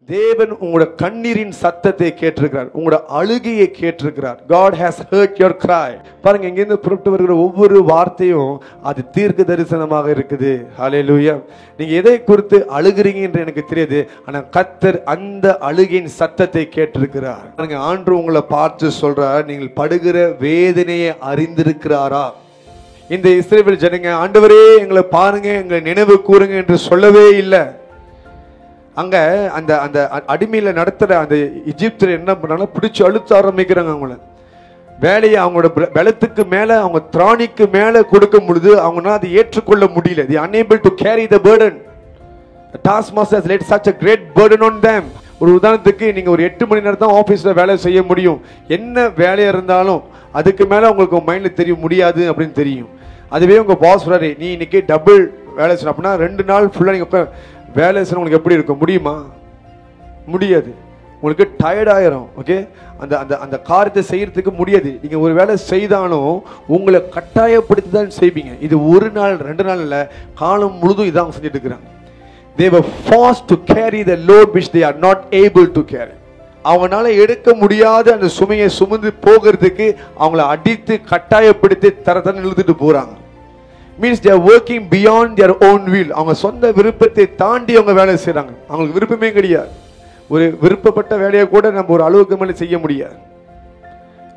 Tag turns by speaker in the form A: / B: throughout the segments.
A: தேவன் உங்களோட கண்ணீரின் சத்தத்தை கேட்டிருக்கிறார், உங்களோட அழுகையை கேட்டிருக்கிறார். God has heard your cry. பாருங்க, இங்கிருந்து புறப்பட்டு வருகிற ஒவ்வொரு வார்த்தையும் அது தீர்க்க தரிசனமாக இருக்குது. ஹல்லேலூயா. நீங்க எதை குறித்து அழுகிறீங்க என்று எனக்கு தெரியாது, ஆனா கர்த்தர் அந்த அழுகையின் சத்தத்தை கேட்டிருக்கிறார். பாருங்க, ஆண்டவர் உங்களை பார்த்து சொல்றார், நீங்கள் படுகிற வேதனையை அறிந்திருக்கிறாரா? இந்த இஸ்ரவேல் ஜனங்க ஆண்டவரே எங்களை பாருங்க, எங்களை நினைவு கூறுங்க என்று சொல்லவே இல்லை. அங்க அந்த அந்த அடிமையில நடத்துற அந்த எகிப்தியர் என்ன பண்ணாங்க, பிடிச்சு அழுத்த ஆரம்பிக்கிறாங்க. அவங்கள வேலையை அவங்களோட பலத்துக்கு மேல, அவங்க திராணிக்கு மேல கொடுக்கும் பொழுது அவங்களால அதை ஏற்றுக்கொள்ள முடியல. they are unable to carry the burden. the taskmaster has laid such a great burden on them. ஒரு உதாரணத்துக்கு, நீங்க ஒரு 8 மணி நேரம் தான் ஆபீஸ்ல வேலை செய்ய முடியும். என்ன வேலையா இருந்தாலும் அதுக்கு மேல உங்களுக்கு மைண்ட்ல தெரிய முடியாது அப்படின்னு தெரியும். அதுவே உங்க பாஸ் சொல்றாரு, நீ இன்னைக்கு டபுள் வேலை செய்யணும் அப்படின்னா 2 நாள் ஃபுல்லா நீங்க வேலை செய்யணும். உங்களுக்கு எப்படி இருக்கும்? முடியுமா? முடியாது. உங்களுக்கு டயர்ட் ஆயிரும். ஓகே, அந்த அந்த அந்த காரியத்தை செய்யறதுக்கு முடியாது. நீங்க ஒரு வேலை செய்தாலும் உங்களை கட்டாயப்படுத்தி தான் செய்வீங்க. இது 1 நாள் 2 நாள் இல்ல, காலம் முழுதும் இதான் செஞ்சுட்டு இருக்கிறாங்க. they were forced to carry the load which they are not able to carry. அவங்களால எடுக்க முடியாத அந்த சுமையை சுமந்து போகிறதுக்கு அவங்கள அடித்து கட்டாயப்படுத்தி தரத்தன இழுத்துட்டு போறாங்க. means they are working beyond their own will. அவங்க சொந்த விருப்பத்தை தாண்டி அவங்க வேலை செய்றாங்க. அவங்களுக்கு விருப்பமே கிடையாது. ஒரு விருப்பப்பட்ட வேலையை கூட நம்ம ஒரு அளவுக்கு மேலே செய்ய முடியாது.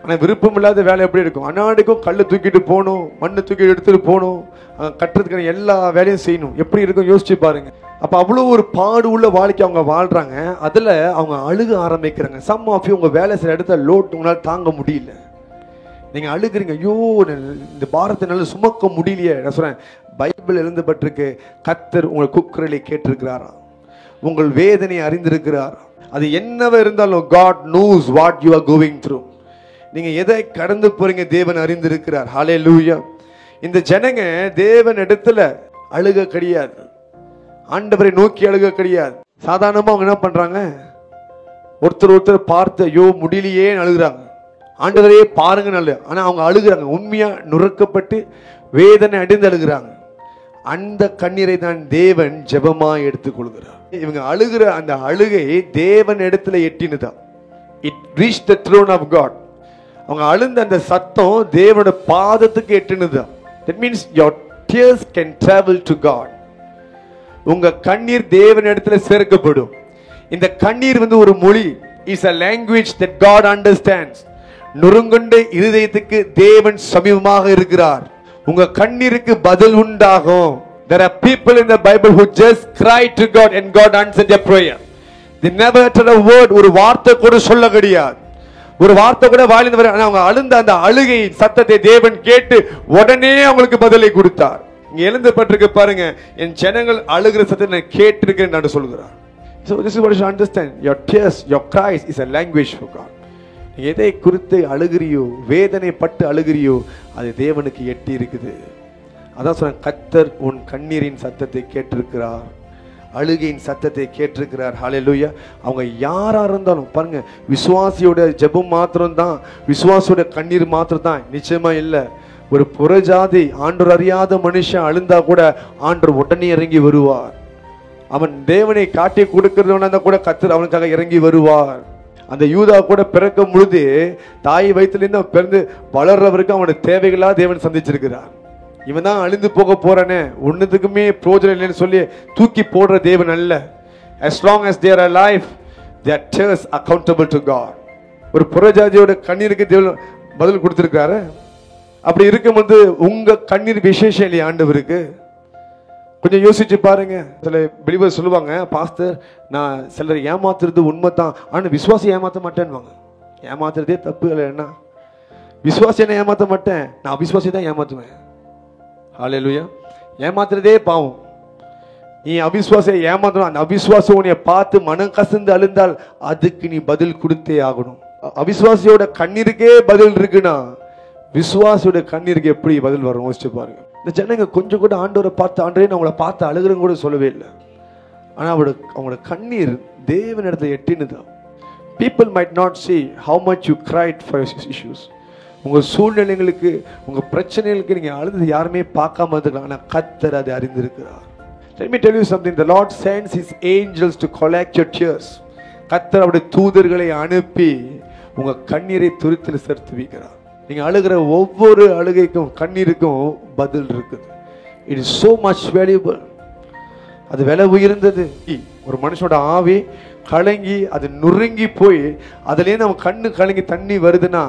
A: ஆனால் விருப்பம் இல்லாத வேலை எப்படி இருக்கும்? அன்னாடிக்கும் கல்லை தூக்கிட்டு போகணும், மண்ணை தூக்கி எடுத்துட்டு போகணும், கட்டுறதுக்கான எல்லா வேலையும் செய்யணும். எப்படி இருக்கும் யோசிச்சு பாருங்க. அப்போ அவ்வளோ ஒரு பாடு உள்ள வாழ்க்கை அவங்க வாழ்றாங்க. அதில் அவங்க அழுக ஆரம்பிக்கிறாங்க. சம் ஆஃப் யூ உங்க வேலை செய்கிற இடத்துல லோட் உங்களால் தாங்க முடியல. நீங்க அழுகிறீங்க, ஐயோ இந்த பாரத்தை நல்லா சுமக்க முடியலையே. நான் சொல்றேன், பைபிள் எழுதப்பட்டிருக்கு, கர்த்தர் உங்கள் குக்குரலை கேட்டிருக்கிறாரா, உங்கள் வேதனை அறிந்திருக்கிறாரா. அது என்னவா இருந்தாலும் God knows what you are going through. நீங்க எதை கடந்து போறீங்க தேவன் அறிந்திருக்கிறார். ஹல்லேலூயா. இந்த ஜனங்க தேவன் இடத்துல அழுக கிடையாது, ஆண்டவரை நோக்கி அழுக கிடையாது. சாதாரணமா அவங்க என்ன பண்றாங்க, ஒருத்தர் பார்த்து ஐயோ முடியலையே அழுகுறாங்க. ஆண்டவரையே பாருங்க நல்ல, ஆனா அவங்க அழுகுறாங்க, உண்மையா நுறுக்கப்பட்டு வேதனை அடைந்து அழுகுறாங்க. அந்த கண்ணீரை தான் தேவன் ஜெபமா எடுத்துக்கொள்கிறார். இவங்க அழுகிற அந்த அழுகை தேவன் இடத்துல எட்டினதான். it reached the throne of God. அவங்க அழுந்த அந்த சத்தம் தேவனோட பாதத்துக்கு எட்டினதான். that means your tears can travel to God. உங்க கண்ணீர் தேவன் இடத்துல சேர்க்கப்படும். இந்த கண்ணீர் ஒரு மொழி, is a language that God understands. நுறுங்குண்ட இருதயத்துக்கு தேவன் சமீபமாக இருக்கிறார். உங்க கண்ணீருக்கு பதில் உண்டாகும். There are people in the Bible who just cry to God and God answered their prayer. They never uttered a word. ஒரு வார்த்தை கூட சொல்ல கிடையாது, ஒரு வார்த்தை கூட வாயிலிருந்து வர. அவங்க அழுந்த அந்த அழுகை சத்தத்தை தேவன் கேட்டு உடனே அவங்களுக்கு பதிலை கொடுத்தார். இங்க எழுதப்பட்டிருக்கு பாருங்க, என் ஜனங்கள் அழுகிற சத்தத்தை நான் கேட்டிருக்கேன் என்று சொல்கிறார். So this is what you should understand. Your tears, your cries is a language for God. எதை குறித்து அழுகிறியோ, வேதனை பட்டு அழுகிறியோ, அது தேவனுக்கு எட்டி இருக்குது. அதான் சொன்ன, கர்த்தர் உன் கண்ணீரின் சத்தத்தை கேட்டிருக்கிறார், அழுகையின் சத்தத்தை கேட்டிருக்கிறார். ஹல்லேலூயா. அவங்க யாரா இருந்தாலும் பாருங்க, விசுவாசியோட ஜெபம் மாத்திரம் தான், விசுவாசியோட கண்ணீர் மாத்திரம் தான் நிச்சயமா இல்லை. ஒரு புறஜாதி ஆண்டவர் அறியாத மனுஷன் அழுந்தா கூட ஆண்டவர் உடனே இறங்கி வருவார். அவன் தேவனை காட்டி கொடுக்கிறவனா கூட கர்த்தர் அவனுக்காக இறங்கி வருவார். அந்த யூதா கூட பிறக்கும் பொழுது தாய் வயிற்றிலிருந்து அவன் பிறந்து வளர்றவருக்கு அவனோட தேவைகளா தேவன் சந்திச்சிருக்கிறார். இவன் தான் அழிந்து போக போறானே, ஒன்னுத்துக்குமே பிரோஜனம் இல்லைன்னு சொல்லி தூக்கி போடுற தேவன் அல்ல. as long as they are alive, their tears accountable to God. ஒரு புறஜாதியோட கண்ணீருக்கு தேவன் பதில் கொடுத்திருக்காரு. அப்படி இருக்கும்போது உங்க கண்ணீர் விசேஷம் இல்லையா ஆண்டவருக்கு? கொஞ்சம் யோசிச்சு பாருங்க. சில பிலீவர்ஸ் சொல்லுவாங்க, பாஸ்டர் நான் சிலர் ஏமாத்துறது உண்மைதான், ஆனா விசுவாசி ஏமாத்த மாட்டேன்னு. ஏமாத்துறதே தப்பு இல்லைன்னா, விசுவாசி என்ன ஏமாத்த மாட்டேன், நான் அவிசுவாசி தான் ஏமாத்துவேன். ஹல்லேலூயா. ஏமாத்துறதே பாவம். நீ அவிசுவாசியை ஏமாத்தணும். அந்த அவிசுவாசம் உன்னை பார்த்து மனம் கசந்து அழுந்தால் அதுக்கு நீ பதில் கொடுத்தே ஆகணும். அவிசுவாசியோட கண்ணீருக்கே பதில் இருக்குன்னா விசுவாசியோட கண்ணீருக்கு எப்படி பதில் வரும் யோசிச்சு பாருங்க. இந்த ஜனங்க கொஞ்சம் கூட ஆண்டவரை பார்த்து, ஆண்டவரே நான் அவங்கள பார்த்து அழுகிறேன்னு கூட சொல்லவே இல்லை. ஆனால் அவங்களோட கண்ணீர் தேவன் இடத்துல எட்டினுதான். people might not see how much you cried for your issues. உங்கள் சூழ்நிலைகளுக்கு, உங்கள் பிரச்சனைகளுக்கு நீங்கள் அழுது யாருமே பார்க்காம இருக்கலாம், ஆனால் கர்த்தர் அதை அறிந்திருக்கிறார். Let me tell you something. The Lord sends His angels to collect your tears. கர்த்தர் அவருடைய தூதர்களை அனுப்பி உங்க கண்ணீரை துரித்தில் சேர்த்து வைக்கிறார். நீங்க அழுகிற ஒவ்வொரு அழுகைக்கும் கண்ணீருக்கும் பதில் இருக்குது. It is so much valuable. அது விலை உயர்ந்தது. ஒரு மனுஷனோட ஆவி கலங்கி அது நுறுங்கி போய் அதுலேருந்து அவன் கண்ணு கலங்கி தண்ணி வருதுன்னா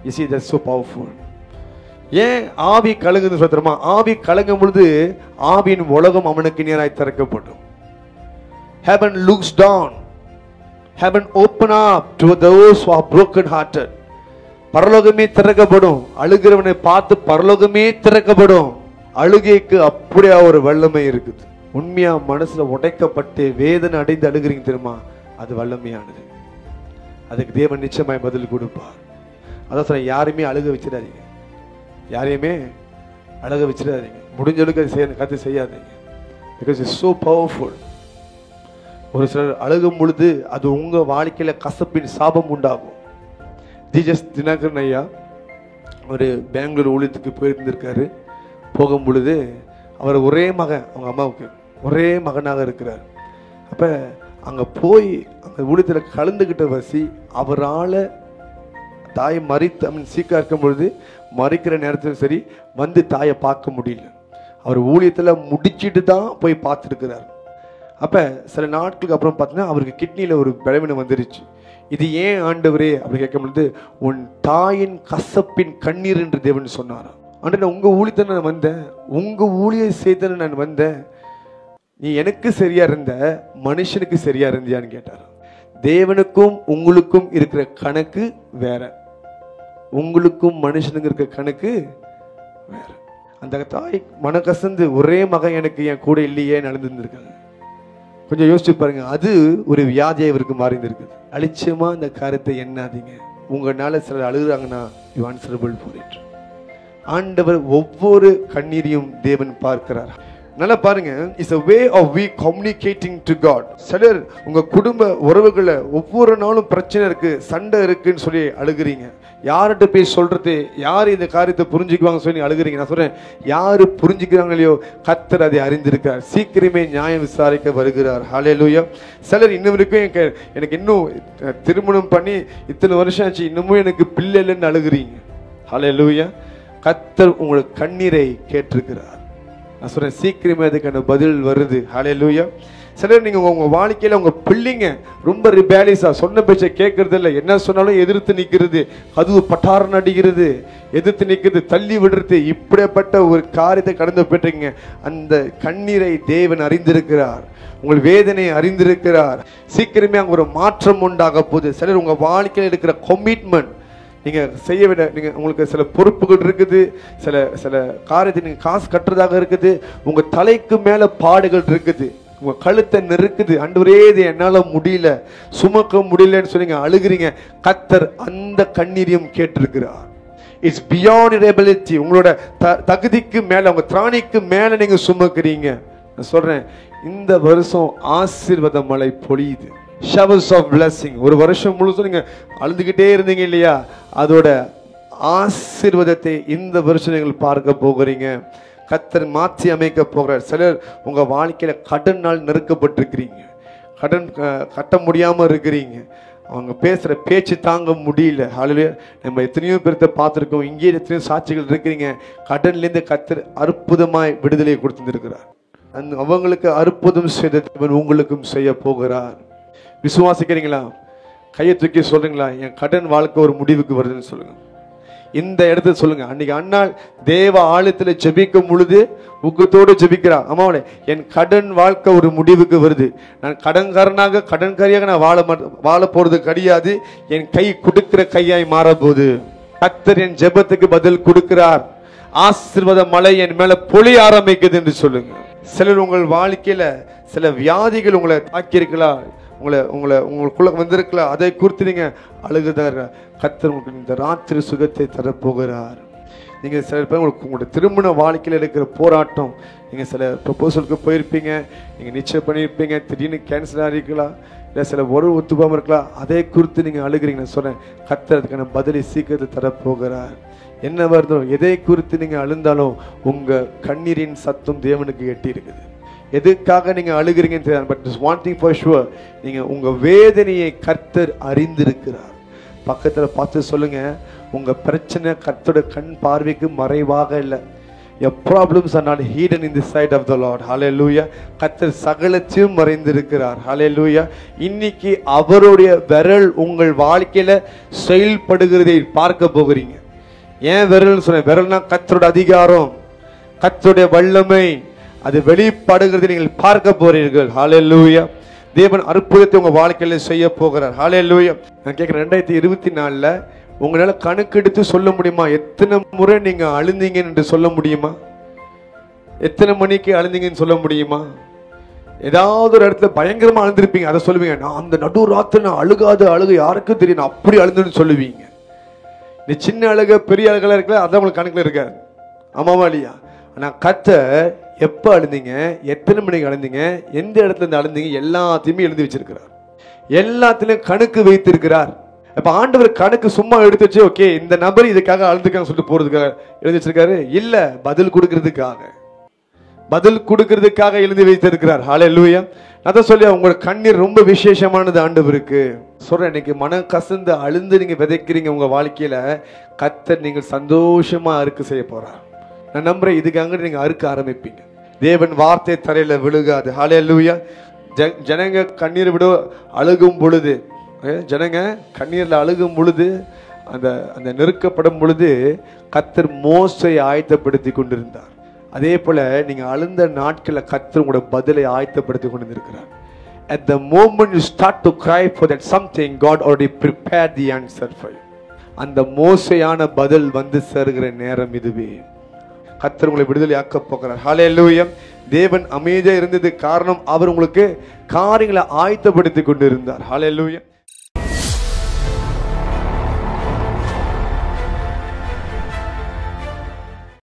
A: you see that's so powerful. ஏன் ஆவி கலங்குன்னு சொல்றோமா? ஆவி கலங்கும் பொழுது ஆவியின் உலகம் அவனுக்கு நேராய் திறக்கப்படும். Heaven looks down. Heaven open up to those who are broken hearted. பரலோகமே திறக்கப்படும். அழுகிறவனை பார்த்து பரலோகமே திறக்கப்படும். அழுகைக்கு அப்படியே ஒரு வல்லமை இருக்குது. உண்மையா மனசுல உடைக்கப்பட்டு வேதனை அடைந்து அழுகிறீங்க தெரியுமா? அது வல்லமையானது. அதுக்கு தேவன் நிச்சயமாய் பதில் கொடுப்பார். அதான் சொல்ல, யாருமே அழுக வச்சிடாதீங்க. யாரையுமே அழுக வச்சிடாதீங்க. முடிஞ்ச அளவுக்கு கத்து செய்யாதீங்க. Because it's so powerful. ஒரு சிலர் அழுகும் பொழுது அது உங்க வாழ்க்கையில கசப்பின் சாபம் உண்டாகும். ஜிஜஸ் தினகரன் ஐயா ஒரு பெங்களூர் ஊழியத்துக்கு போயிருந்திருக்காரு. போகும் பொழுது அவர் ஒரே மகன், அவங்க அம்மாவுக்கு ஒரே மகனாக இருக்கிறார். அப்ப அங்க போய் அந்த ஊழியத்தில் கலந்துகிட்ட வசி அவரால் தாயை மறித்து சீக்கா இருக்கும் பொழுது மறிக்கிற நேரத்திலும் சரி வந்து தாயை பார்க்க முடியல. அவர் ஊழியத்தில் முடிச்சிட்டு தான் போய் பார்த்துருக்கிறார். அப்போ சில நாட்களுக்கு அப்புறம் பார்த்தீங்கன்னா அவருக்கு கிட்னியில் ஒரு பலவீனம் வந்துருச்சு. இது ஏன் ஆண்டவரே அப்படி கேட்கும் பொழுது, உன் தாயின் கசப்பின் கண்ணீர் என்று தேவன் சொன்னாராம். ஆண்டு நான் உங்கள் ஊழியத்தை நான் வந்தேன், உங்கள் ஊழியை செய்த நான் வந்தேன், நீ எனக்கு சரியா இருந்த மனுஷனுக்கு சரியா இருந்தியான்னு கேட்டார். தேவனுக்கும் உங்களுக்கும் இருக்கிற கணக்கு வேற, உங்களுக்கும் மனுஷனுக்கு இருக்கிற கணக்கு வேற. அந்த தாய் மனக்கசந்து ஒரே மகன் எனக்கு என் கூட இல்லையே நடந்துருக்காங்க. கொஞ்சம் யோசிச்சு பாருங்க. அது ஒரு வியாதியை இவருக்கு மாறிந்திருக்குது. அலிச்சமா இந்த காரியத்தை எண்ணாதீங்க. உங்களால சிலர் அழுகுறாங்கன்னா யூ ஆன்சரபிள் ஃபார் இட். ஆண்டவர் ஒவ்வொரு கண்ணீரையும் தேவன் பார்க்கிறார். நல்லா பாருங்க, it's a way of we communicating to God. சிலர் உங்க குடும்ப உறவுகளை ஒவ்வொரு நாளும் பிரச்சனை இருக்கு, சண்டை இருக்குன்னு சொல்லி அழுகிறீங்க. யார்கிட்ட போய் சொல்றது, யார் இந்த காரியத்தை புரிஞ்சுக்குவாங்க சொல்லி அழுகிறீங்க. நான் சொல்றேன், யாரு புரிஞ்சுக்கிறாங்களோ கர்த்தர் அதை அறிந்திருக்கார். சீக்கிரமே நியாயம் விசாரிக்க வருகிறார். ஹல்லேலூயா. சிலர் இன்னும் வரைக்கும் எனக்கு இன்னும் திருமணம் பண்ணி இத்தனை வருஷம் ஆச்சு, இன்னமும் எனக்கு பிள்ளை இல்லைன்னு அழுகிறீங்க. ஹல்லேலூயா. கர்த்தர் உங்களுக்கு கண்ணீரை கேட்டிருக்கிறார். நான் சொல்றேன், சீக்கிரமே அதுக்கான பதில் வருது. ஹல்லேலூயா. சிலர் நீங்க உங்க வாழ்க்கையில உங்க பிள்ளைங்க ரொம்ப ரிபேலியஸா சொன்ன பேச்சை கேட்கறது இல்லை, என்ன சொன்னாலும் எதிர்த்து நிற்கிறது, கதவு பட்டாரம் அடிக்கிறது, எதிர்த்து நிற்கிறது, தள்ளி விடுறது, இப்படிப்பட்ட ஒரு காரியத்தை கடந்து போயிட்டீங்க. அந்த கண்ணீரை தேவன் அறிந்திருக்கிறார், உங்கள் வேதனையை அறிந்திருக்கிறார். சீக்கிரமே அங்க ஒரு மாற்றம் உண்டாக போகுது. சிலர் உங்க வாழ்க்கையில் இருக்கிற கமிட்மெண்ட் நீங்க செய்ய விட, நீங்க உங்களுக்கு சில பொறுப்புகள் இருக்குது, சில சில காரியத்தை நீங்க காசு கட்டுறதாக இருக்குது, உங்க தலைக்கு மேல பாடுகள் இருக்குது, உங்க கழுத்தை நெருக்குது. ஆண்டவரே இது என்னால முடியல, சுமக்க முடியலன்னு சொல்லி அழுகிறீங்க. கர்த்தர் அந்த கண்ணீரையும் கேட்டிருக்கிறார். It's beyond your ability. உங்களோட தகுதிக்கு மேல, உங்க திராணிக்கு மேல நீங்க சுமக்கிறீங்க. நான் சொல்றேன், இந்த வருஷம் ஆசீர்வாத மழை பொழியுது. showers of blessing. ஒரு வருஷம் முழுசும் நீங்க அழுதுகிட்டே இருந்தீங்க இல்லையா, அதோட ஆசீர்வாதத்தை இந்த வருஷம் நீங்கள் பார்க்க போகிறீங்க. கர்த்தர் மாற்றி அமைக்க போகிறார். சிலர் உங்க வாழ்க்கையில கடனால் நெருக்கப்பட்டிருக்கிறீங்க, கடன் கட்ட முடியாம இருக்கிறீங்க, அவங்க பேசுற பேச்சு தாங்க முடியல. ஹல்லேலூயா. நம்ம எத்தனையோ பேர்த்த பார்த்துருக்கோம், இங்கே எத்தனையோ சாட்சிகள் இருக்கிறீங்க. கடன்லேருந்து கர்த்தர் அற்புதமாய் விடுதலை கொடுத்திருக்கிறார். அவங்களுக்கு அற்புதம் செய்த தேவன் உங்களுக்கும் செய்ய போகிறார். விசுவாசிக்கிறீங்களா? கையை தூக்கி சொல்றீங்களா, என் கடன் வாழ்க்கை ஒரு முடிவுக்கு வருதுன்னு சொல்லுங்க. இந்த இடத்துல சொல்லுங்க. அன்னைக்கு அண்ணாள் தேவ ஆலயத்துல ஜெபிக்கும் பொழுது ஊக்கத்தோடு ஜெபிக்கிறா, அம்மாவளே என் கடன் வாழ்க்கை ஒரு முடிவுக்கு வருது, நான் கடன்காரனாக கடன்காரியாக நான் வாழ போறது கிடையாது, என் கை கொடுக்கிற கையாய் மாற போகுது. கர்த்தர் என் ஜெபத்துக்கு பதில் கொடுக்கிறார், ஆசீர்வாத மழை என் மேல பொழி ஆரம்பிக்குது என்று சொல்லுங்க. சிலர் உங்கள் வாழ்க்கையில சில வியாதிகள் உங்களை தாக்கியிருக்கலாம், உங்களுக்குள்ள வந்திருக்கலாம், அதை குறித்து நீங்க அழுகுதார். கர்த்தர் உங்களுக்கு இந்த ராத்திரி சுகத்தை தரப்போகிறார். நீங்க சில பேர் உங்களுடைய திருமண வாழ்க்கையில் இருக்கிற போராட்டம், நீங்க சில ப்ரொபோசலுக்கு போயிருப்பீங்க, நீங்க நிச்சயம் பண்ணியிருப்பீங்க, திடீர்னு கேன்சல் ஆகிருக்கலாம், இல்லை சில ஒரு ஒத்துப்பாமல் இருக்கலாம், அதை குறித்து நீங்க அழுகிறீங்க. நான் சொல்றேன், கர்த்தர் அதுக்கான பதிலை சீக்கிரத்தை தரப்போகிறார். என்ன வருதோ எதை குறித்து நீங்க அழுந்தாலும் உங்க கண்ணீரின் சத்தம் தேவனுக்கு எட்டி இருக்குது. எதுக்காக நீங்க அழுகிறீங்கன்னு தெரியாது. But one thing for sure, நீங்க உங்க வேதனையை கர்த்தர் அறிந்திருக்கிறார். பக்கத்துல பார்த்து சொல்லுங்க, உங்க பிரச்சனை கர்த்தரோட கண் பார்வைக்கு மறைவாக இல்லை. Your problems are not hidden in the sight of the Lord. Hallelujah. கர்த்தர் சகலத்தையும் மறைந்திருக்கிறார். Hallelujah. இன்னைக்கு அவருடைய விரல் உங்கள் வாழ்க்கையில செயல்படுகிறதை பார்க்க போகிறீங்க. ஏன் விரல் சொன்ன? விரல்னா கர்த்தரோட அதிகாரம், கர்த்தருடைய வல்லமை, அது வெளிப்படுகிறதை நீங்கள் பார்க்க போறீர்கள். Hallelujah. தேவன் அற்புதத்தை உங்க வாழ்க்கையில செய்ய போகிறார். Hallelujah. நான் கேட்கிறேன், 2024ல உங்களால கணக்கெடுத்து சொல்ல முடியுமா எத்தனை முறை நீங்க அழுந்தீங்கன்னு என்று சொல்ல முடியுமா? எத்தனை மணிக்கு அழுந்தீங்கன்னு சொல்ல முடியுமா? ஏதாவது ஒரு இடத்துல பயங்கரமா அழுந்திருப்பீங்க, அதை சொல்லுவீங்க. நான் அந்த நடு ராத்திரி நான் அழுக யாருக்கும் தெரியும், நான் அப்படி அழுதுன்னு சொல்லுவீங்க. நீ சின்ன அழுக பெரிய அழுகெல்லாம் இருக்கல, அதான் உங்களுக்கு கணக்குல இருக்காது. ஆமாவா இல்லையா? ஆனா கர்த்தர் எப்ப அழுந்தீங்க, எத்தனை மணிக்கு அழுந்தீங்க, எந்த இடத்துல இருந்து அழுந்தீங்க, எல்லாத்தையுமே எழுதி வச்சிருக்கிறார். எல்லாத்திலையும் கணக்கு வைத்திருக்கிறார். இப்ப ஆண்டவர் கணக்கு சும்மா எடுத்து வச்சு ஓகே இந்த நபர் இதுக்காக அழுதுக்கான்னு சொல்லிட்டு போறதுக்காக எழுதி வச்சிருக்காரு? இல்ல, பதில் கொடுக்கிறதுக்காக எழுதி வைத்திருக்கிறார். ஹல்லேலூயா. அதான் சொல்லி உங்களோட கண்ணீர் ரொம்ப விசேஷமானது ஆண்டவருக்கு. சொல்றேன், இன்னைக்கு மன கசந்து அழுந்து நீங்க விதைக்கிறீங்க உங்க வாழ்க்கையில, கர்த்தர் நீங்கள் சந்தோஷமா அறுக்க செய்ய போறார். நான் நம்புறேன், இதுக்காக நீங்க அறுக்க ஆரம்பிப்பீங்க. தேவன் வார்த்தை தரையில விழுகாது. ஹல்லேலூயா. ஜனங்க கண்ணீர் விட அழுகும் பொழுது, ஜனங்க கண்ணீர்ல அழுகும் பொழுது, அந்த நெருக்கப்படும் பொழுது கர்த்தர் மோசையை ஆயத்தப்படுத்தி கொண்டிருந்தார். அதே போல நீங்க அழுந்த நாட்கள்ல கர்த்தர் உங்களோட பதிலை ஆயத்தப்படுத்தி கொண்டிருக்கிறார். At the moment you start to cry for that something, God already prepared the answer for you. அந்த மோசையான பதில் வந்து சேருகிற நேரம் இதுவே. கர்த்தர் உங்களை விடுதலையாக்க போகிறார். ஹல்லேலூயா. தேவன் அமைதியா இருந்தது காரணம் அவர் உங்களுக்கு காரியங்களை ஆயத்தப்படுத்தி கொண்டிருந்தார். ஹல்லேலூயா.